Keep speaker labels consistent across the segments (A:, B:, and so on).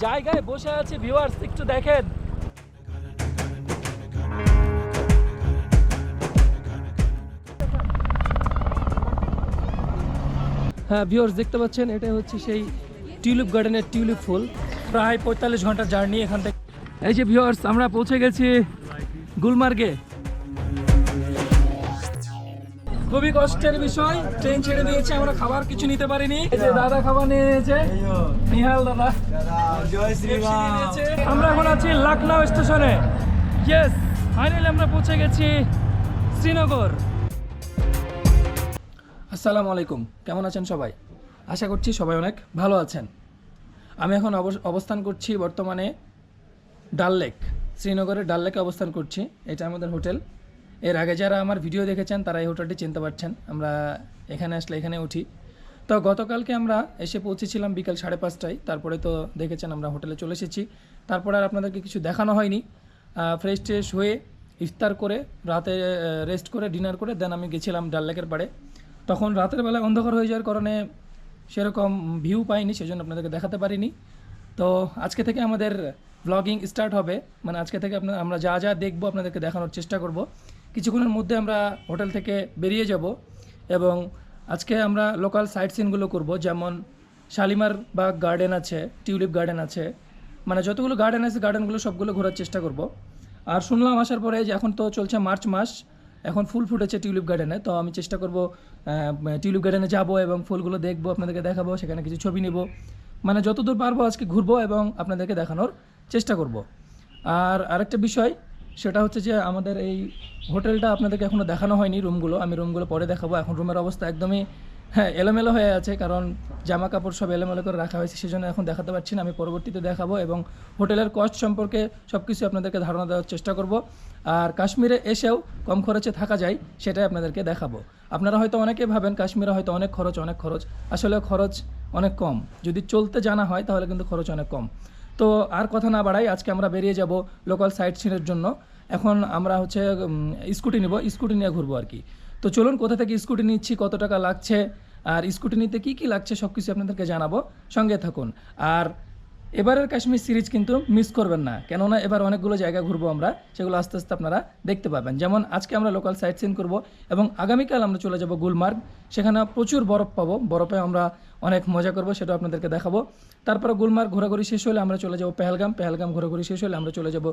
A: জায়গায় বসে আছি ভিউয়ার্স, একটু দেখেন। হ্যাঁ ভিউয়ার্স, দেখতে পাচ্ছেন এটা হচ্ছে সেই টিউলিপ গার্ডেনের টিউলিপ ফুল। প্রায় 45 ঘন্টার জার্নি এখান থেকে। এই যে ভিউয়ার্স, আমরা পৌঁছে গেছি গুলমার্গে। খুবই কষ্টের বিষয়, ট্রেন ছেড়ে দিয়েছে, আমরা খাবার কিছু নিতে পারিনি। এই যে দাদা খাবার নিয়ে নিয়েছে, নিহাল দাদা। আমরা এখন আছি লখনউ স্টেশনে। ইয়েস, ফাইনালি আমরা পৌঁছে গেছি শ্রীনগর। আসসালামু আলাইকুম, কেমন আছেন সবাই? আশা করছি সবাই অনেক ভালো আছেন। আমি এখন অবস্থান করছি বর্তমানে ডাল লেক, শ্রীনগরের ডাল লেকে অবস্থান করছি। এটা আমাদের হোটেল। এর আগে যারা আমার ভিডিও দেখেছেন তারা এই হোটেলটি চিনতে পারছেন। আমরা এখানে আসলে এখানে উঠি। তো গতকালকে আমরা এসে পৌঁছেছিলাম বিকাল 5:30টায়। তারপরে তো দেখেছেন আমরা হোটেলে চলে এসেছি। তারপরে আর আপনাদেরকে কিছু দেখানো হয়নি। ফ্রেশ ট্রেশ হয়ে ইফতার করে রাতে রেস্ট করে ডিনার করে দেন আমি গেছিলাম ডাল লেকের পাড়ে। তখন রাতের বেলা অন্ধকার হয়ে যাওয়ার কারণে সেরকম ভিউ পাইনি, সেজন্য আপনাদেরকে দেখাতে পারিনি। তো আজকে থেকে আমাদের ব্লগিং স্টার্ট হবে। মানে আজকে থেকে আমরা যা যা দেখবো আপনাদেরকে দেখানোর চেষ্টা করব। কিছুক্ষণের মধ্যে আমরা হোটেল থেকে বেরিয়ে যাব এবং আজকে আমরা লোকাল সাইট সিনগুলো করব। যেমন শালিমার বাগ গার্ডেন আছে, টিউলিপ গার্ডেন আছে, মানে যতগুলো গার্ডেন আছে গার্ডেনগুলো সবগুলো ঘোরার চেষ্টা করব। আর শুনলাম আসার পরে যে এখন তো চলছে মার্চ মাস, এখন ফুল ফুটেছে টিউলিপ গার্ডেনে। তো আমি চেষ্টা করব টিউলিপ গার্ডেনে যাব এবং ফুলগুলো দেখবো, আপনাদেরকে দেখাবো, সেখানে কিছু ছবি নেব। মানে যতদূর পারবো আজকে ঘুরবো এবং আপনাদেরকে দেখানোর চেষ্টা করব। আর আরেকটা বিষয়, সেটা হচ্ছে যে আমাদের এই হোটেলটা আপনাদেরকে এখনও দেখানো হয়নি। রুমগুলো আমি রুমগুলো পরে দেখাবো। এখন রুমের অবস্থা একদমই এলোমেলো হয়ে আছে, কারণ জামা কাপড় সব এলোমেলো করে রাখা হয়েছে, সেজন্য এখন দেখাতে পারছি না। আমি পরবর্তীতে দেখাবো এবং হোটেলের কস্ট সম্পর্কে সব কিছু আপনাদেরকে ধারণা দেওয়ার চেষ্টা করব। আর কাশ্মীরে এসেও কম খরচে থাকা যায় সেটাই আপনাদেরকে দেখাবো। আপনারা হয়তো অনেকেই ভাবেন কাশ্মীরে হয়তো অনেক খরচ, আসলে খরচ অনেক কম। যদি চলতে জানা হয় তাহলে কিন্তু খরচ অনেক কম। তো আর কথা না বাড়াই, আজকে আমরা বেরিয়ে যাব লোকাল সাইট সিনের জন্য। এখন আমরা হচ্ছে স্কুটি নিব, স্কুটি নিয়ে ঘুরবো আর কি। তো চলুন, কোথা থেকে স্কুটি নিচ্ছি, কত টাকা লাগছে, আর স্কুটি নিতে কী কী লাগছে সব কিছু আপনাদেরকে জানাবো। সঙ্গে থাকুন। আর এবারের কাশ্মীর সিরিজ কিন্তু মিস করবেন না, কেননা এবার অনেকগুলো জায়গা ঘুরবো আমরা, সেগুলো আস্তে আস্তে আপনারা দেখতে পাবেন। যেমন আজকে আমরা লোকাল সাইট সিন করবো এবং আগামীকাল আমরা চলে যাব গুলমার্গ। সেখানে প্রচুর বরফ পাবো, বরফে আমরা অনেক মজা করবো, সেটা আপনাদেরকে দেখাবো। তারপরে গুলমার্গ ঘোরাঘুরি শেষ হলে আমরা চলে যাব পেহেলগাম ঘোরাঘুরি শেষ হলে আমরা চলে যাব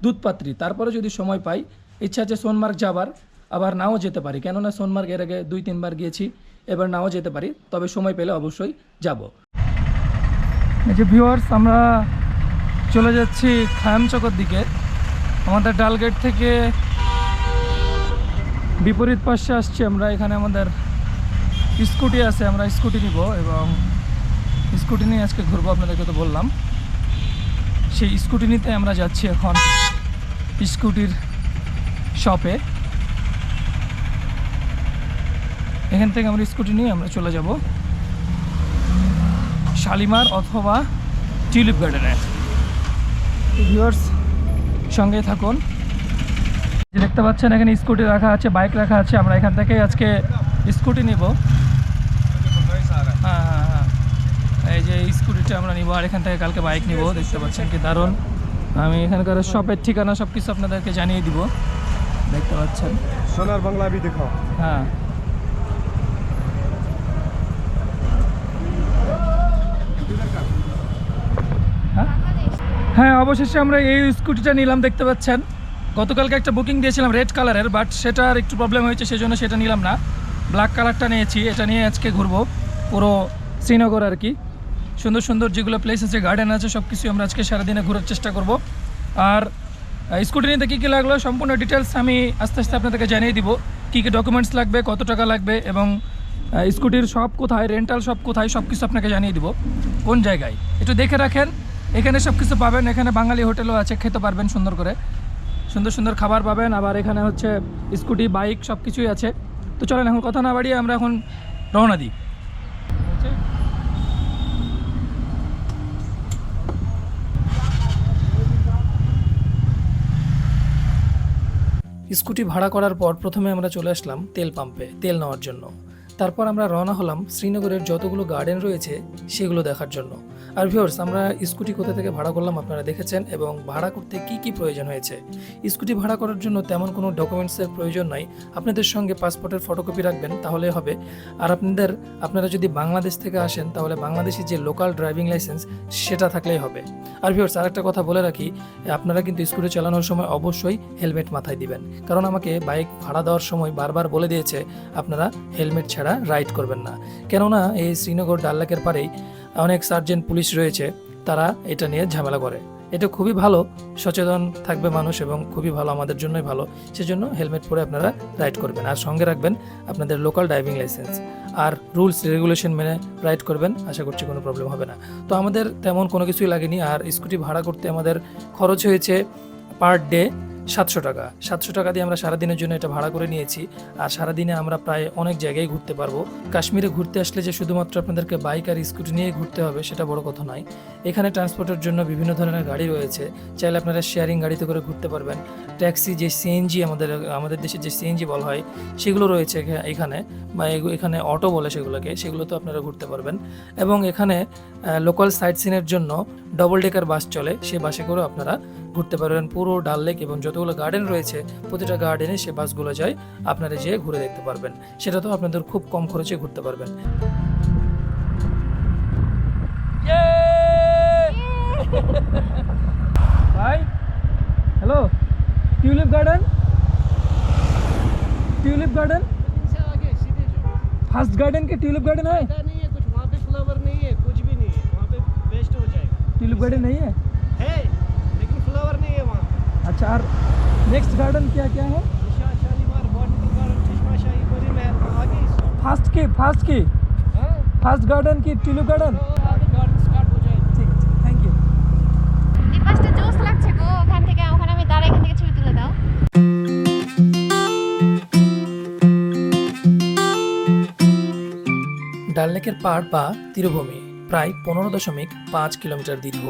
A: দুধপাত্রি। তারপরে যদি সময় পাই, ইচ্ছা আছে সোনমার্গ যাবার, আবার নাও যেতে পারি, কেননা সোনমার্গ এর আগে 2-3 বার গিয়েছি, এবার নাও যেতে পারি, তবে সময় পেলে অবশ্যই যাব। এই যে ভিউয়ার্স, আমরা চলে যাচ্ছি খায়ামচকের দিকে। আমাদের ডালগেট থেকে বিপরীত পাশে আসছি আমরা। এখানে আমাদের স্কুটি আছে, আমরা স্কুটি নিব এবং স্কুটি নিয়ে আজকে ঘুরবো, আপনাদেরকে তো বললাম। সেই স্কুটি নিতে আমরা যাচ্ছি এখন স্কুটির শপে। এখান থেকে আমরা স্কুটি নিয়ে আমরা চলে যাব শালিমার অথবা টিউলিপ গার্ডেনে। ভিউয়ার্স সঙ্গে থাকুন। দেখতে পাচ্ছেন এখানে স্কুটি রাখা আছে, বাইক রাখা আছে। আমরা এখান থেকে আজকে স্কুটি নিব। হ্যাঁ, এই যে স্কুটিটা আমরা নিব আর এখান থেকে কালকে বাইক নিব। দেখতে পাচ্ছেন কি দারুণ। আমি এখানকার শপের ঠিকানা সব কিছু আপনাদেরকে জানিয়ে দিব। দেখতে পাচ্ছেন
B: সোনার বাংলা ভি দেখাও।
A: হ্যাঁ, হ্যাঁ অবশেষে আমরা এই স্কুটিটা নিলাম। দেখতে পাচ্ছেন গতকালকে একটা বুকিং দিয়েছিলাম রেড কালারের, বাট সেটার একটু প্রবলেম হয়েছে, সেজন্য সেটা নিলাম না। ব্ল্যাক কালারটা নিয়েছি। এটা নিয়ে আজকে ঘুরবো পুরো শ্রীনগর আর কি। সুন্দর সুন্দর যেগুলো প্লেস আছে, গার্ডেন আছে, সব কিছু আমরা আজকে সারাদিনে ঘোরার চেষ্টা করব। আর স্কুটি নিতে কী কী লাগলো সম্পূর্ণ ডিটেলস আমি আস্তে আস্তে আপনাদেরকে জানিয়ে দিব। কী কী ডকুমেন্টস লাগবে, কত টাকা লাগবে এবং স্কুটির শপ কোথায়, রেন্টাল শপ কোথায়, সব কিছু আপনাকে জানিয়ে দিব। কোন জায়গায় একটু দেখে রাখেন, এখানে সব কিছু পাবেন। এখানে বাঙালি হোটেলও আছে, খেতে পারবেন সুন্দর করে, সুন্দর সুন্দর খাবার পাবেন। আবার এখানে হচ্ছে স্কুটি, বাইক সব কিছুই আছে। তো চলেন এখন কথা না বাড়িয়ে আমরা এখন রওনা দিই। স্কুটি ভাড়া করার পর প্রথমে আমরা চলে আসলাম তেল পাম্পে তেল নেওয়ার জন্য। তারপর আমরা রওনা হলাম শ্রীনগরের যতগুলো গার্ডেন রয়েছে সেগুলো দেখার জন্য। আর ভিউয়ার্স, আমরা স্কুটি কোথা থেকে ভাড়া করলাম আপনারা দেখেছেন, এবং ভাড়া করতে কি কি প্রয়োজন হয়েছে। স্কুটি ভাড়া করার জন্য তেমন কোনো ডকুমেন্টসের প্রয়োজন নাই, আপনাদের সঙ্গে পাসপোর্টের ফটোকপি রাখবেন তাহলে হবে। আর আপনারা যদি বাংলাদেশ থেকে আসেন তাহলে বাংলাদেশি যে লোকাল ড্রাইভিং লাইসেন্স সেটা থাকলেই হবে। আর ভিউয়ার্স, আরেকটা কথা বলে রাখি, আপনারা কিন্তু স্কুটি চালানোর সময় অবশ্যই হেলমেট মাথায় দিবেন, কারণ আমাকে বাইক ভাড়া দেওয়ার সময় বারবার বলে দিয়েছে আপনারা হেলমেট ছাড়া রাইড করবেন না। কেননা এই শ্রীনগর ডাল লেকের পাড়েই অনেক সার্জেন্ট পুলিশ রয়েছে, তারা এটা নিয়ে ঝামেলা করে। এটা খুবই ভালো, সচেতন থাকবে মানুষ এবং খুবই ভালো, আমাদের জন্যই ভালো। সেজন্য হেলমেট পরে আপনারা রাইড করবেন, আর সঙ্গে রাখবেন আপনাদের লোকাল ড্রাইভিং লাইসেন্স, আর রুলস রেগুলেশন মেনে রাইড করবেন। আশা করছি কোনো প্রবলেম হবে না। তো আমাদের তেমন কোনো কিছুই লাগেনি। আর স্কুটি ভাড়া করতে আমাদের খরচ হয়েছে পার ডে 700 টাকা। 700 টাকা দিয়ে আমরা সারাদিনের জন্য এটা ভাড়া করে নিয়েছি। আর সারাদিনে আমরা প্রায় অনেক জায়গায় ঘুরতে পারবো। কাশ্মীরে ঘুরতে আসলে যে শুধুমাত্র আপনাদেরকে বাইক আর স্কুটি নিয়ে ঘুরতে হবে সেটা বড় কথা নয়। এখানে ট্রান্সপোর্টের জন্য বিভিন্ন ধরনের গাড়ি রয়েছে, চাইলে আপনারা শেয়ারিং গাড়িতে করে ঘুরতে পারবেন। ট্যাক্সি, যে সিএনজি আমাদের দেশে যে সিএনজি বলা হয় সেগুলো রয়েছে এখানে, বা এখানে অটো বলে সেগুলোতে আপনারা ঘুরতে পারবেন। এবং এখানে লোকাল সাইট সিনের জন্য ডবল ডেকার বাস চলে, সেই বাসে করেও আপনারা ঘুরতে পারবেন পুরো ডাল লেক, এবং যতগুলো গার্ডেন রয়েছে প্রতিটা গার্ডেনে সে বাসগুলো যায়, আপনারা যেয়ে ঘুরে দেখতে পারবেন। সেটা তো আপনাদের খুব কম খরচে ঘুরতে পারবেন। ভাই हेलो, ट्यूलिप गार्डन
B: इनसे आगे सीधे जो
A: फर्स्ट गार्डन के ट्यूलिप गार्डन है?
B: फायदा नहीं है कुछ, वहाँ पे फ्लावर नहीं है, कुछ भी नहीं है, वहाँ पे वेस्ट हो जाएगा।
A: ट्यूलिप गार्डन नहीं है?
B: लेकिन फ्लावर नहीं है वहाँ पे।
A: अच्छा, और नेक्स्ट गार्डन क्या क्या है?
B: निशा शालीमार बॉटनिकल गार्डन, चश्मा शाही, परी महल, आगे
A: फर्स्ट की
B: हाँ
A: फर्स्ट गार्डन की ट्यूलिप गार्डन।
B: और आगे गार्डन स्टार्ट हो जाएगा।
A: ঠিক আছে, থ্যাংক ইউ।
C: এই পাশটা জোস লাগছে গো, ওখানে আমি দাঁড়াই, এখান থেকে ছবি তুলে দাও।
A: ডাল লেকের পাড় বা তীরভূমি প্রায় 15.5 কিলোমিটার দীর্ঘ।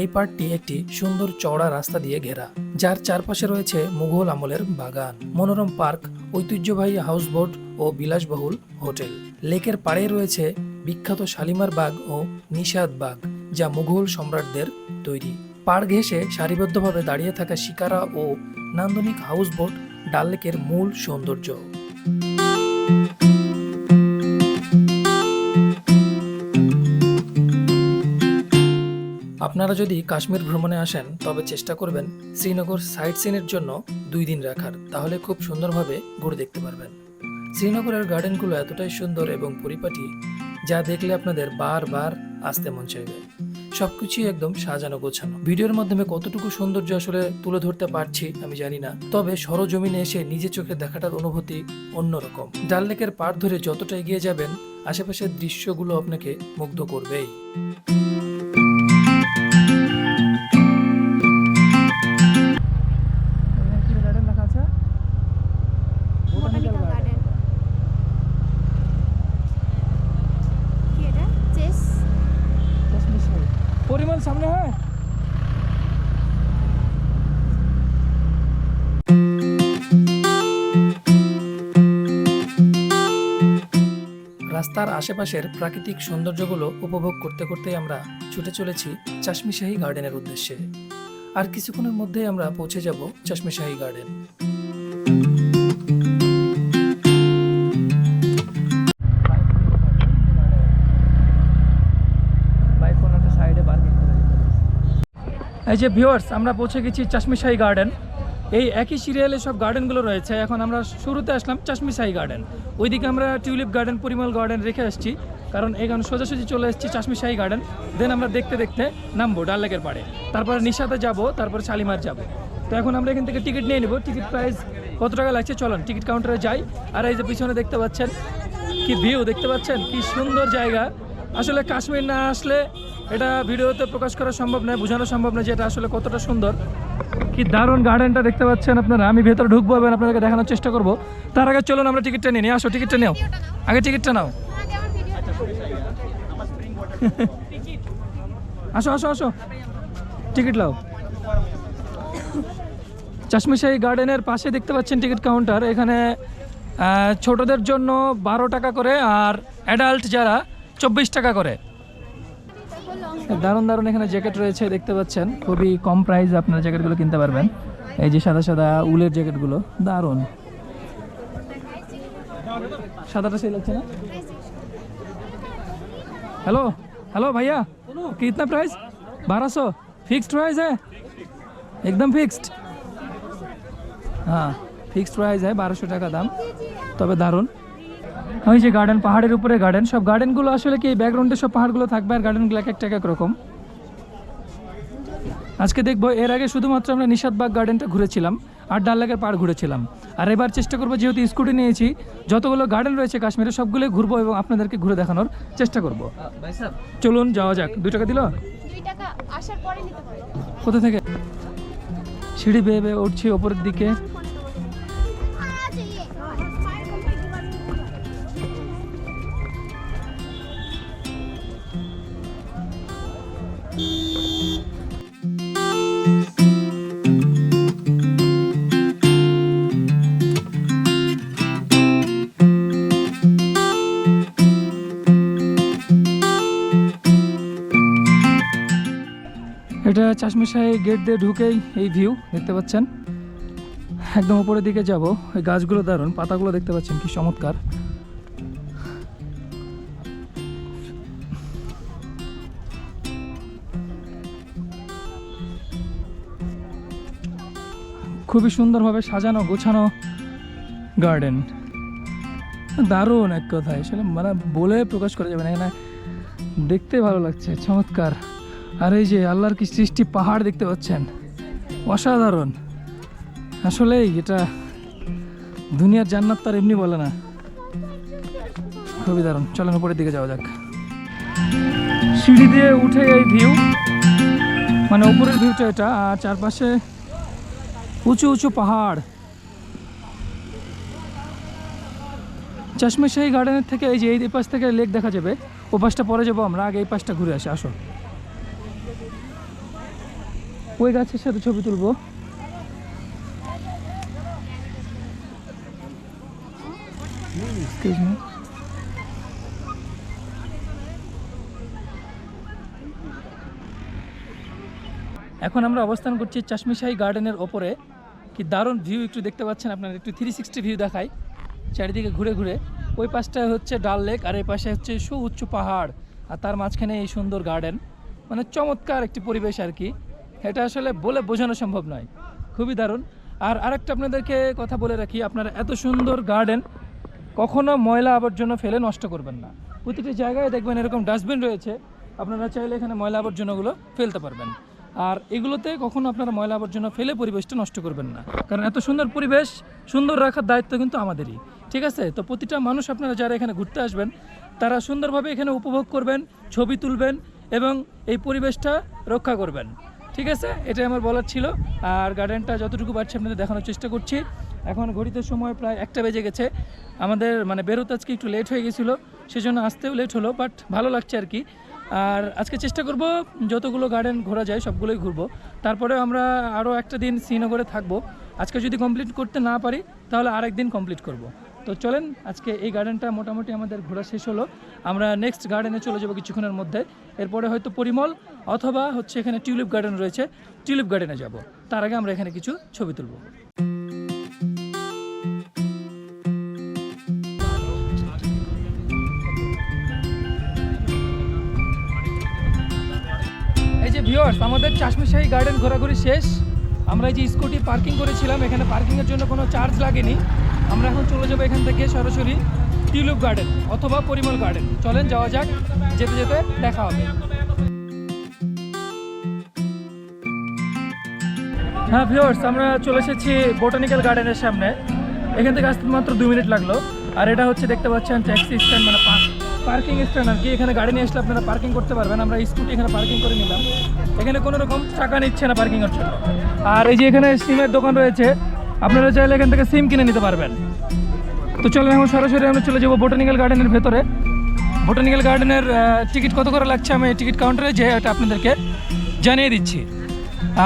A: এই পাড়টি একটি সুন্দর চওড়া রাস্তা দিয়ে ঘেরা, যার চারপাশে রয়েছে মুঘল আমলের বাগান, মনোরম পার্ক, ঐতিহ্যবাহী হাউসবোট ও বিলাসবহুল হোটেল। লেকের পাড়ে রয়েছে বিখ্যাত শালিমার বাগ ও নিশাদ বাগ, যা মুঘল সম্রাটদের তৈরি। পাড় ঘেঁষে সারিবদ্ধভাবে দাঁড়িয়ে থাকা শিকারা ও নান্দনিক হাউসবোট ডাল লেকের মূল সৌন্দর্য। আপনারা যদি কাশ্মীর ভ্রমণে আসেন তবে চেষ্টা করবেন শ্রীনগর সাইট সিনের জন্য 2 দিন রাখার, তাহলে খুব সুন্দরভাবে ঘুরে দেখতে পারবেন। শ্রীনগরের গার্ডেনগুলো এতটাই সুন্দর এবং পরিপাটি, যা দেখলে আপনাদের বারবার আসতে মন চাইবে। সবকিছুই একদম সাজানো গোছানো। ভিডিওর মাধ্যমে কতটুকু সৌন্দর্য আসলে তুলে ধরতে পারছি আমি জানি না, তবে সরজমিনে এসে নিজে চোখে দেখাটার অনুভূতি অন্যরকম। ডাল লেকের পাড় ধরে যতটা এগিয়ে যাবেন আশেপাশের দৃশ্যগুলো আপনাকে মুগ্ধ করবেই।
C: বোটানিক্যাল গার্ডেন কি এটা? চেস
A: পরিমল সামনে হয়। রাস্তার আশেপাশের প্রাকৃতিক সৌন্দর্যগুলো উপভোগ করতে করতেই আমরা ছুটে চলেছি চাশমি শাহী গার্ডেনের উদ্দেশ্যে। আর কিছুক্ষণের মধ্যেই আমরা পৌঁছে যাব চাশমি শাহী গার্ডেন। এই যে ভিউয়ার্স, আমরা পৌঁছে গেছি চাশমি শাহী গার্ডেন। এই একই সিরিয়ালে সব গার্ডেনগুলো রয়েছে। এখন আমরা শুরুতে আসলাম চাশমি শাহী গার্ডেন, ওইদিকে আমরা টিউলিপ গার্ডেন, পরিমল গার্ডেন রেখে আসছি, কারণ এখানে সোজাসুজি চলে এসেছি চাশমি শাহী গার্ডেন। দেন আমরা দেখতে দেখতে নামবো ডাল লেকের পাড়ে, তারপরে নিশাতে যাব, তারপরে শালিমার যাব। তো এখন আমরা এখান থেকে টিকিট নিয়ে নেব। টিকিট প্রাইস কত টাকা লাগছে চলুন টিকিট কাউন্টারে যাই। আর এই যে পিছনে দেখতে পাচ্ছেন কি ভিউ, দেখতে পাচ্ছেন কি সুন্দর জায়গা। আসলে কাশ্মীর না আসলে এটা ভিডিওতে প্রকাশ করা সম্ভব নয়, বোঝানো সম্ভব নয় যে এটা আসলে কতটা সুন্দর। কি দারুণ গার্ডেনটা দেখতে পাচ্ছেন আপনারা। আমি ভেতরে ঢুকবো এবং আপনাদেরকে দেখানোর চেষ্টা করব। তার আগে চলুন আমরা টিকিটটা নিয়ে নিই। আসো, টিকিটটা নাও, আগে টিকিটটা নাও। আসো আসো আসো, টিকিট নাও। চাশমি শাহী গার্ডেনের পাশে দেখতে পাচ্ছেন টিকিট কাউন্টার। এখানে ছোটদের জন্য 12 টাকা করে, আর অ্যাডাল্ট যারা 24 টাকা করে। দারুণ দারুণ এখানে জ্যাকেট রয়েছে দেখতে পাচ্ছেন, খুবই কম প্রাইসে আপনারা জ্যাকেটগুলো কিনতে পারবেন। এই যে সাদা সাদা উলের জ্যাকেটগুলো দারুণ, সাদাটা সেই লাগছে না। हेलो हेलो भैया, कितना प्राइस? 1200 फिक्स्ड प्राइस है, एकदम फिक्स्ड। हाँ फिक्स्ड प्राइस है, 1200 টাকা দাম, তবে দারুণ। ওই যে গার্ডেন, পাহাড়ের উপরে গার্ডেন, সব গার্ডেনগুলো আসলে কি ব্যাকগ্রাউন্ডে সব পাহাড়গুলো থাকবে আর গার্ডেনগুলো এক একটা এক রকম। আজকে দেখবো, এর আগে শুধুমাত্র আমরা নিশাতবাগ গার্ডেনটা ঘুরেছিলাম আর ডাল লেকের পাড় ঘুরেছিলাম, আর এবার চেষ্টা করবো যেহেতু স্কুটি নিয়েছি যতগুলো গার্ডেন রয়েছে কাশ্মীরে সবগুলোই ঘুরবো এবং আপনাদেরকে ঘুরে দেখানোর চেষ্টা করব। চলুন যাওয়া যাক। 2 টাকা দিল?
C: 2 টাকা আসার পরে নিতে পারে।
A: কোথা থেকে? সিঁড়ি বেয়ে বেয়ে উঠছি ওপরের দিকে। এটা চাশমিশাই গেট দিয়ে ঢুকেই এই ভিউ দেখতে পাচ্ছেন, একদম উপরের দিকে যাব। এই গাছগুলো দারুণ, পাতাগুলো দেখতে পাচ্ছেন কি চমৎকার। খুবই সুন্দরভাবে সাজানো গোছানো গার্ডেন, দারুণ এক কথায়, আসলে মানে বলে প্রকাশ করা যাবে না, এখানে দেখতে ভালো লাগছে, চমৎকার। আর এই যে আল্লাহর কি সৃষ্টি, পাহাড় দেখতে পাচ্ছেন, অসাধারণ। আসলেই এটা দুনিয়ার জান্নাত তার এমনি বলে না, খুবই দারুণ। চলেন উপরের দিকে যাওয়া যাক। সিঁড়ি দিয়ে উঠে এই ভিউ, মানে উপরের ভিউটা এটা, আর চারপাশে উঁচু উঁচু পাহাড়। চশমেশাহী গার্ডেনের থেকে এই যে এই পাশ থেকে লেক দেখা যাবে, ও পাশটা পরে যাবো আমরা, আগে এই পাশটা ঘুরে আসি। আসো, ওই গাছের সাথে ছবি তুলবো। এখন আমরা অবস্থান করছি চশমেশাহী গার্ডেনের ওপরে। কি দারুণ ভিউ, একটু দেখতে পাচ্ছেন আপনারা, একটু 360 ভিউ দেখাই চারিদিকে ঘুরে ঘুরে। ওই পাশটা হচ্ছে ডাল লেক আর এই পাশে হচ্ছে সুউচ্চ পাহাড়, আর তার মাঝখানে এই সুন্দর গার্ডেন, মানে চমৎকার একটি পরিবেশ আর কি। এটা আসলে বলে বোঝানো সম্ভব নয়, খুবই দারুণ। আর আরেকটা আপনাদেরকে কথা বলে রাখি, আপনারা এত সুন্দর গার্ডেন কখনো ময়লা আবর্জনা ফেলে নষ্ট করবেন না। প্রতিটি জায়গায় দেখবেন এরকম ডাস্টবিন রয়েছে, আপনারা চাইলে এখানে ময়লা আবর্জনাগুলো ফেলতে পারবেন। আর এগুলোতে কখনো আপনারা ময়লা আবর্জনা ফেলে পরিবেশটা নষ্ট করবেন না, কারণ এত সুন্দর পরিবেশ সুন্দর রাখার দায়িত্ব কিন্তু আমাদেরই, ঠিক আছে? তো প্রতিটা মানুষ, আপনারা যারা এখানে ঘুরতে আসবেন তারা সুন্দরভাবে এখানে উপভোগ করবেন, ছবি তুলবেন এবং এই পরিবেশটা রক্ষা করবেন, ঠিক আছে? এটাই আমার বলার ছিল। আর গার্ডেনটা যতটুকু পারছি আপনাদের দেখানোর চেষ্টা করছি। এখন ঘড়িতে সময় প্রায় 1টা বেজে গেছে, আমাদের মানে বেরোতে আজকে একটু লেট হয়ে গেছিলো, সেজন্য আসতেও লেট হলো, বাট ভালো লাগছে আর কি। আর আজকে চেষ্টা করব যতগুলো গার্ডেন ঘোরা যায় সবগুলোই ঘুরবো। তারপরে আমরা আরও একটা দিন শ্রীনগরে থাকবো। আজকে যদি কমপ্লিট করতে না পারি তাহলে আরেক দিন কমপ্লিট করব। তো চলেন, আজকে এই গার্ডেনটা মোটামুটি আমাদের ঘোরা শেষ হলো। আমরা নেক্সট গার্ডেনে চলে যাব কিছুক্ষণের মধ্যে। এরপরে হয়তো পরিমল অথবা হচ্ছে এখানে টিউলিপ গার্ডেন রয়েছে, টিউলিপ গার্ডেনে যাব। তার আগে আমরা এখানে কিছু ছবি তুলব। এই যে ভিউয়ার্স, আমাদের চশমেশাহী গার্ডেন ঘোরাঘুরি শেষ। আমরা এই যে স্কুটি পার্কিং করেছিলাম, এখানে পার্কিংয়ের জন্য কোনো চার্জ লাগেনি। আমরা এখন চলে যাবো এখান থেকে সরাসরি টিউলিপ গার্ডেন অথবা পরিমল গার্ডেন। চলেন যাওয়া যাক, যেতে যেতে দেখা হবে। হ্যাঁ ভিউয়ার্স, আমরা চলে এসেছি বোটানিক্যাল গার্ডেনের সামনে। এখান থেকে আসতে মাত্র 2 মিনিট লাগলো। আর এটা হচ্ছে দেখতে পাচ্ছেন ট্যাক্সি স্ট্যান্ড, মানে পার্কিং স্ট্যান্ড আর কি। এখানে গাড়ি নিয়ে আসলে আপনারা পার্কিং করতে পারবেন। আমরা স্কুটি এখানে পার্কিং করে নিলাম। এখানে কোনো রকম টাকা নিচ্ছে না পার্কিংয়ের জন্য। আর এই যে এখানে সিমের দোকান রয়েছে, আপনারা চাইলে এখান থেকে সিম কিনে নিতে পারবেন। তো চলেন এখন সরাসরি আমরা চলে যাবো বোটানিক্যাল গার্ডেনের ভেতরে। বোটানিক্যাল গার্ডেনের টিকিট কত করে লাগছে আমি টিকিট কাউন্টারে যে এটা আপনাদেরকে জানিয়ে দিচ্ছি।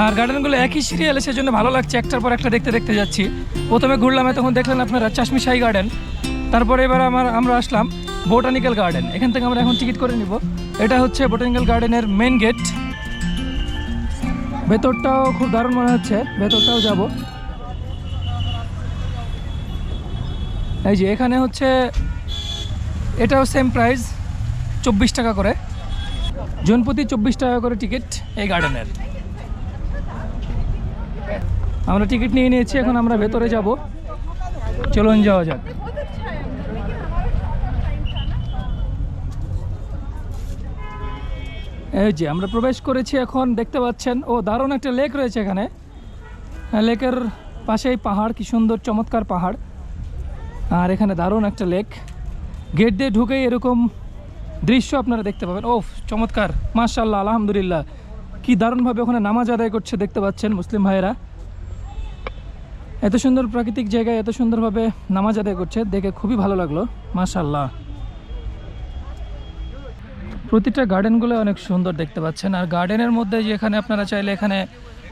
A: আর গার্ডেনগুলো একই সিরিয়ালে, সেজন্য ভালো লাগছে, একটার পর একটা দেখতে দেখতে যাচ্ছি। প্রথমে ঘুরলাম, তখন দেখলেন আপনারা চশমেশাহী গার্ডেন, তারপরে এবার আমরা আসলাম বোটানিক্যাল গার্ডেন। এখান থেকে আমরা এখন টিকিট করে নিব। এটা হচ্ছে বোটানিক্যাল গার্ডেনের মেন গেট। ভেতরটাও খুব দারুণ মনে হচ্ছে, ভেতরটাও যাব। এই যে এখানে হচ্ছে এটাও সেম প্রাইস 24 টাকা করে, জনপ্রতি 24 টাকা করে টিকিট এই গার্ডেনের। আমরা টিকিট নিয়ে নিয়েছি, এখন আমরা ভেতরে যাব, চলুন যাওয়া যাক। এই যে আমরা প্রবেশ করেছি, এখন দেখতে পাচ্ছেন ও দারুণ একটা লেক রয়েছে এখানে। লেকের পাশেই পাহাড়, কি সুন্দর চমৎকার পাহাড়, আর এখানে দারুণ একটা লেক। গেট দিয়ে ঢুকেই এরকম দৃশ্য আপনারা দেখতে পাবেন। ও চমৎকার, মাশাআল্লাহ, আলহামদুলিল্লাহ, কি দারুণভাবে ওখানে নামাজ আদায় করছে দেখতে পাচ্ছেন মুসলিম ভাইয়েরা। এত সুন্দর প্রাকৃতিক জায়গায় এত সুন্দরভাবে নামাজ আদায় করছে, দেখে খুবই ভালো লাগলো, মাশাআল্লাহ। প্রতিটা গার্ডেনগুলো অনেক সুন্দর দেখতে পাচ্ছেন। আর গার্ডেনের মধ্যে যে এখানে আপনারা চাইলে এখানে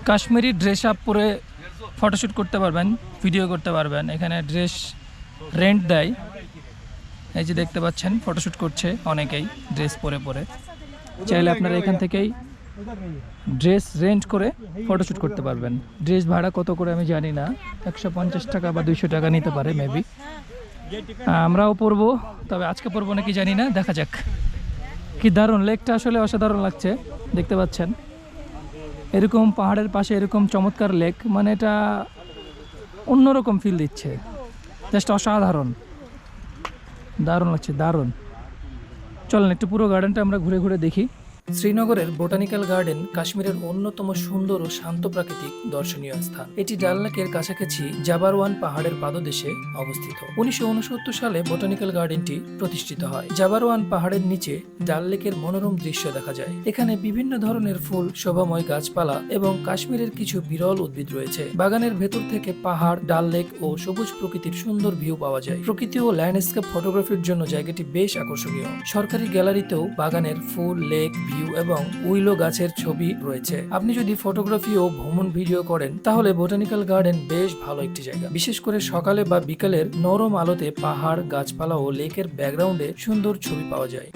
A: কাশ্মীরি ড্রেস আপ পরে ফটোশ্যুট করতে পারবেন, ভিডিও করতে পারবেন। এখানে ড্রেস রেন্ট দেয়, এই যে দেখতে পাচ্ছেন ফটোশ্যুট করছে অনেকেই ড্রেস পরে পরে। চাইলে আপনারা এখান থেকেই ড্রেস রেন্ট করে ফটোশ্যুট করতে পারবেন। ড্রেস ভাড়া কত করে আমি জানি না, 150 টাকা বা 200 টাকা নিতে পারে মেবি। আমরাও পরবো, তবে আজকে পরবো নাকি জানি না, দেখা যাক। কি দারুণ, লেকটা আসলে অসাধারণ লাগছে দেখতে পাচ্ছেন। এরকম পাহাড়ের পাশে এরকম চমৎকার লেক, মানে এটা অন্যরকম ফিল দিচ্ছে, জাস্ট অসাধারণ, দারুণ লাগছে, দারুণ। চলেন একটু পুরো গার্ডেনটা আমরা ঘুরে ঘুরে দেখি। শ্রীনগরের বোটানিক্যাল গার্ডেন কাশ্মীরের অন্যতম সুন্দর ও শান্ত প্রাকৃতিক দর্শনীয় স্থান। এটি ডাল লেকের কাছাকাছি জাবারওয়ান পাহাড়ের পাদদেশে অবস্থিত। 1969 সালে বোটানিক্যাল গার্ডেনটি প্রতিষ্ঠিত হয়। জাবারওয়ান পাহাড়ের নিচে ডাল লেকের মনোরম দৃশ্য দেখা যায়। এখানে বিভিন্ন ধরনের ফুল, শোভাময় গাছপালা এবং কাশ্মীরের কিছু বিরল উদ্ভিদ রয়েছে। বাগানের ভেতর থেকে পাহাড়, ডাল লেক ও সবুজ প্রকৃতির সুন্দর ভিউ পাওয়া যায়। প্রকৃতি ও ল্যান্ডস্কেপ ফটোগ্রাফির জন্য জায়গাটি বেশ আকর্ষণীয়। সরকারি গ্যালারিতেও বাগানের ফুল, লেক ভিউ এবং উইলো গাছের ছবি রয়েছে। আপনি যদি ফটোগ্রাফি ও ভ্রমণ ভিডিও করেন তাহলে বোটানিক্যাল গার্ডেন বেশ ভালো একটি জায়গা। বিশেষ করে সকালে বা বিকালের নরম আলোতে পাহাড়, গাছপালা ও লেকের ব্যাকগ্রাউন্ডে সুন্দর ছবি পাওয়া যায়।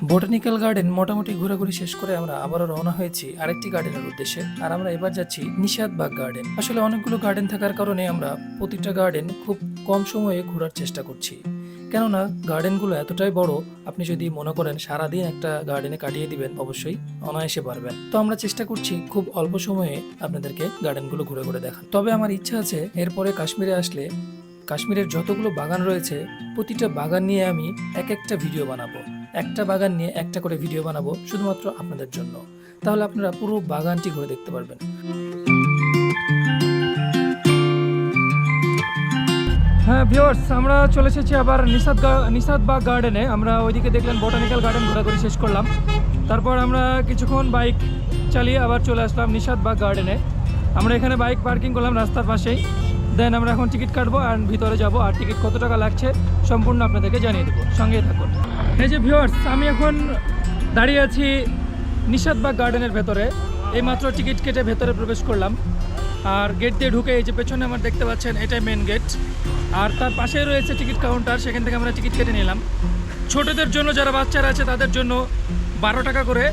A: বোটানিক্যাল গার্ডেন মোটামুটি ঘোরাঘুরি শেষ করে আমরা আবারও রওনা হয়েছি আরেকটি গার্ডেনের উদ্দেশ্যে। আর আমরা এবার যাচ্ছি নিশাতবাগ গার্ডেন। আসলে অনেকগুলো গার্ডেন থাকার কারণে আমরা প্রতিটা গার্ডেন খুব কম সময়ে ঘোরার চেষ্টা করছি, কেননা গার্ডেনগুলো এতটাই বড়, আপনি যদি মনে করেন সারাদিন একটা গার্ডেনে কাটিয়ে দিবেন অবশ্যই অনায়াসে পারবেন। তো আমরা চেষ্টা করছি খুব অল্প সময়ে আপনাদেরকে গার্ডেনগুলো ঘুরে ঘুরে দেখান। তবে আমার ইচ্ছা আছে এরপরে কাশ্মীরে আসলে কাশ্মীরের যতগুলো বাগান রয়েছে প্রতিটা বাগান নিয়ে আমি এক একটা ভিডিও বানাবো, একটা বাগান নিয়ে একটা করে ভিডিও বানাবো শুধুমাত্র আপনাদের জন্য। তাহলে আপনারা পুরো বাগানটি ঘুরে দেখতে পারবেন। হ্যাঁ ভিউয়ার্স, আমরা চলে এসেছি আবার নিশাতবাগ গার্ডেনে। আমরা ওইদিকে দেখলেন বোটানিক্যাল গার্ডেন ঘোরাঘুরি শেষ করলাম, তারপর আমরা কিছুক্ষণ বাইক চালিয়ে আবার চলে আসলাম নিশাতবাগ গার্ডেনে। আমরা এখানে বাইক পার্কিং করলাম রাস্তার পাশেই। দেন আমরা এখন টিকিট কাটবো আর ভিতরে যাব। আর টিকিট কত টাকা লাগছে সম্পূর্ণ আপনাদেরকে জানিয়ে দেবো, সঙ্গে থাকুন। এই যে ভিউয়ার্স, আমি এখন দাঁড়িয়ে আছি নিশাতবাগ গার্ডেনের ভেতরে। এইমাত্র টিকিট কেটে ভেতরে প্রবেশ করলাম। আর গেট দিয়ে ঢুকে এই যে পেছনে আমার দেখতে পাচ্ছেন এটাই মেন গেট, আর তার পাশেই রয়েছে টিকিট কাউন্টার, সেখান থেকে আমরা টিকিট কেটে নিলাম। ছোটদের জন্য যারা বাচ্চারা আছে তাদের জন্য 12 টাকা করে,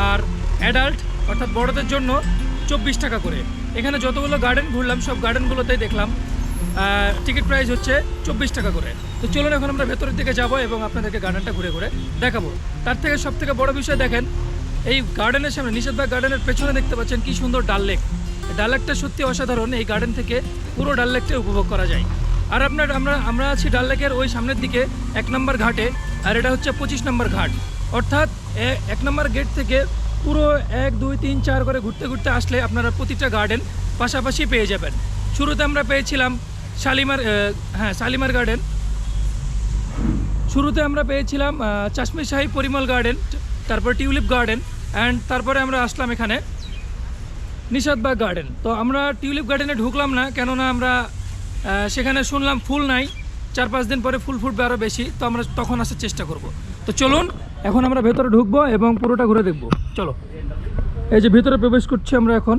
A: আর অ্যাডাল্ট অর্থাৎ বড়দের জন্য 24 টাকা করে। এখানে যতগুলো গার্ডেন ঘুরলাম সব গার্ডেনগুলোতেই দেখলাম টিকিট প্রাইস হচ্ছে 24 টাকা করে। তো চলুন এখন আমরা ভেতরের দিকে যাব এবং আপনাদেরকে গার্ডেনটা ঘুরে ঘুরে দেখাবো। তার থেকে সব থেকে বড় বিষয় দেখেন, এই গার্ডেনের সামনে নিশাতবাগ গার্ডেনের পেছনে দেখতে পাচ্ছেন কি সুন্দর ডাল লেক। ডাল লেকটা সত্যি অসাধারণ, এই গার্ডেন থেকে পুরো ডাল লেকটা উপভোগ করা যায়। আর আমরা আছি ডাল লেকের ওই সামনের দিকে 1 নম্বর ঘাটে, আর এটা হচ্ছে 25 নম্বর ঘাট। অর্থাৎ 1 নম্বর গেট থেকে পুরো 1, 2, 3, 4 করে ঘুরতে ঘুরতে আসলে আপনারা প্রতিটা গার্ডেন পাশাপাশি পেয়ে যাবেন। শুরুতে আমরা পেয়েছিলাম শালিমার গার্ডেন, শুরুতে আমরা পেয়েছিলাম চাশমি শাহী পরিমল গার্ডেন, তারপর টিউলিপ গার্ডেন, অ্যান্ড তারপরে আমরা আসলাম এখানে নিশাতবাগ গার্ডেন। তো আমরা টিউলিপ গার্ডেনে ঢুকলাম না, কেননা আমরা সেখানে শুনলাম ফুল নাই, 4-5 দিন পরে ফুল ফুটবে আরও বেশি, তো আমরা তখন আসার চেষ্টা করব। তো চলুন এখন আমরা ভেতরে ঢুকবো এবং পুরোটা ঘুরে দেখব। চলো, এই যে ভেতরে প্রবেশ করছি আমরা এখন।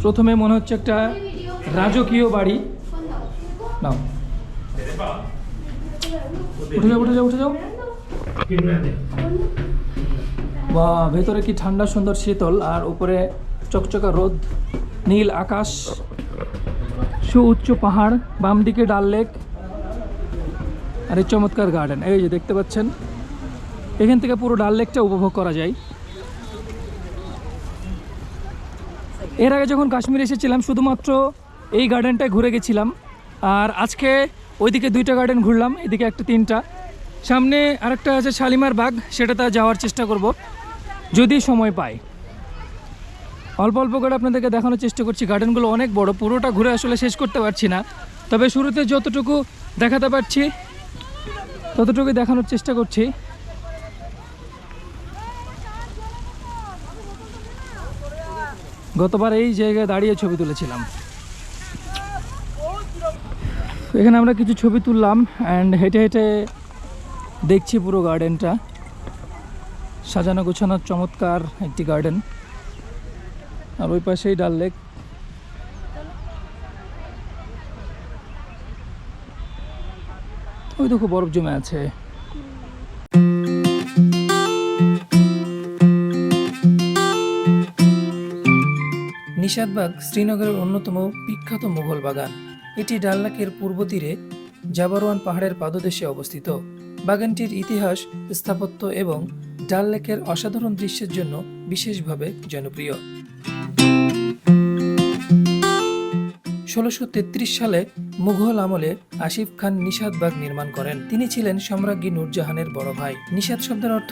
A: প্রথমে মনে হচ্ছে একটা রাজকীয় বাড়ি। নাও, উঠে যাও। বা ভেতরে কি ঠান্ডা সুন্দর শীতল, আর উপরে চকচকা রোদ, নীল আকাশ, সুউচ্চ পাহাড়, বাম দিকে ডাল লেক, আর এই চমৎকার গার্ডেন। এই যে দেখতে পাচ্ছেন, এখান থেকে পুরো ডাল লেকটা উপভোগ করা যায়। এর আগে যখন কাশ্মীর এসেছিলাম শুধুমাত্র এই গার্ডেনটায় ঘুরে গেছিলাম, আর আজকে ওইদিকে 2টা গার্ডেন ঘুরলাম, এদিকে একটা 3টা, সামনে আরেকটা আছে শালিমার বাগ, সেটাতে যাওয়ার চেষ্টা করব যদি সময় পাই। অল্প অল্প করে আপনাদেরকে দেখানোর চেষ্টা করছি। গার্ডেনগুলো অনেক বড়, পুরোটা ঘুরে আসলে শেষ করতে পারছি না, তবে শুরুতে যতটুকু দেখাতে পারছি ততটুকুই দেখানোর চেষ্টা করছি। গতবার এই জায়গায় দাঁড়িয়ে ছবি তুলেছিলাম। এখানে আমরা কিছু ছবি তুললাম অ্যান্ড হেঁটে হেঁটে দেখছি পুরো গার্ডেনটা। সাজানো গোছানো চমৎকার একটি গার্ডেন, আর ওই পাশেই ডাল লেক। ওই দেখো বরফ জমে আছে। নিশাতবাগ শ্রীনগরের অন্যতম বিখ্যাত মুঘল বাগান। এটি ডাল লেকের পূর্ব তীরে জাবারওয়ান পাহাড়ের পাদদেশে অবস্থিত। বাগানটির ইতিহাস, স্থাপত্য এবং ডাল লেকের অসাধারণ দৃশ্যের জন্য বিশেষভাবে জনপ্রিয়। 1633 সালে মুঘল আমলে আসিফ খান নিশাতবাগ নির্মাণ করেন। তিনি ছিলেন সম্রাজ্ঞী নূরজাহানের বড় ভাই। নিশাত শব্দের অর্থ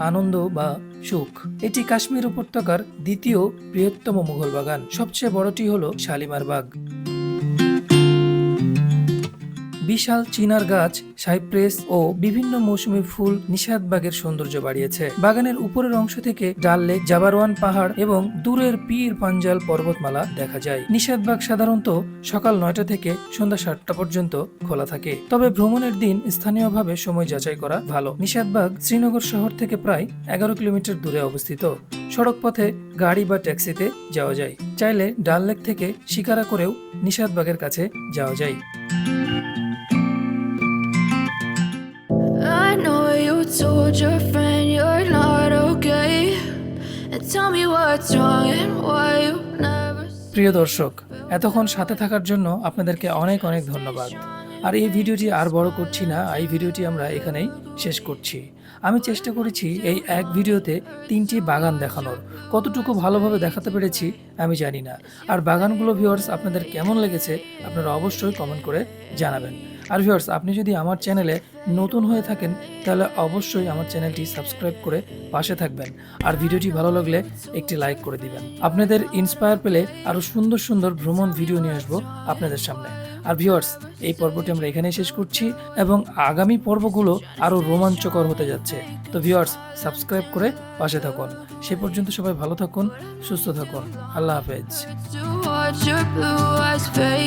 A: আনন্দ বা সুখ। এটি কাশ্মীর উপত্যকার দ্বিতীয় বৃহত্তম মুঘল বাগান। সবচেয়ে বড়টি হলো শালিমার বাগ। বিশাল চিনার গাছ, সাইপ্রেস ও বিভিন্ন মৌসুমী ফুল নিশাতবাগের সৌন্দর্য বাড়িয়েছে। বাগানের উপরের অংশ থেকে ডাল লেক, জাবারওয়ান পাহাড় এবং দূরের পীর পাঞ্জাল পর্বতমালা দেখা যায়। নিশাতবাগ সাধারণত সকাল 9টা থেকে সন্ধ্যা 7টা পর্যন্ত খোলা থাকে, তবে ভ্রমণের দিন স্থানীয়ভাবে সময় যাচাই করা ভালো। নিশাতবাগ শ্রীনগর শহর থেকে প্রায় 11 কিলোমিটার দূরে অবস্থিত। সড়ক পথে গাড়ি বা ট্যাক্সিতে যাওয়া যায়। চাইলে ডাল লেক থেকে শিকারা করেও নিশাতবাগের কাছে যাওয়া যায়।
D: I know you told your friend you're not okay, and tell me what's wrong and why you never.
A: প্রিয় দর্শক, এতক্ষণ সাথে থাকার জন্য আপনাদেরকে অনেক অনেক ধন্যবাদ। আর এই ভিডিওটি আর বড় করছি না, এই ভিডিওটি আমরা এখানেই শেষ করছি। আমি চেষ্টা করেছি এই এক ভিডিওতে 3টি বাগান দেখানোর। কতটুকু ভালোভাবে দেখাতে পেরেছি আমি জানি না। আর বাগানগুলো ভিউয়ার্স আপনাদের কেমন লেগেছে আপনারা অবশ্যই কমেন্ট করে জানাবেন। আর ভিউয়ার্স, আপনি যদি আমার চ্যানেলে নতুন হয়ে থাকেন তাহলে অবশ্যই আমার চ্যানেলটি সাবস্ক্রাইব করে পাশে থাকবেন। আর ভিডিওটি ভালো লাগলে একটি লাইক করে দিবেন। আপনাদের ইন্সপায়ার পেলে আরও সুন্দর সুন্দর ভ্রমণ ভিডিও নিয়ে আসবো আপনাদের সামনে। আর ভিউয়ার্স, এই পর্বটি আমরা এখানেই শেষ করছি এবং আগামী পর্বগুলো আরও রোমাঞ্চকর হতে যাচ্ছে। তো ভিউয়ার্স, সাবস্ক্রাইব করে পাশে থাকুন। সে পর্যন্ত সবাই ভালো থাকুন, সুস্থ থাকুন। আল্লাহ হাফেজ।
D: To watch your blue eyes fade.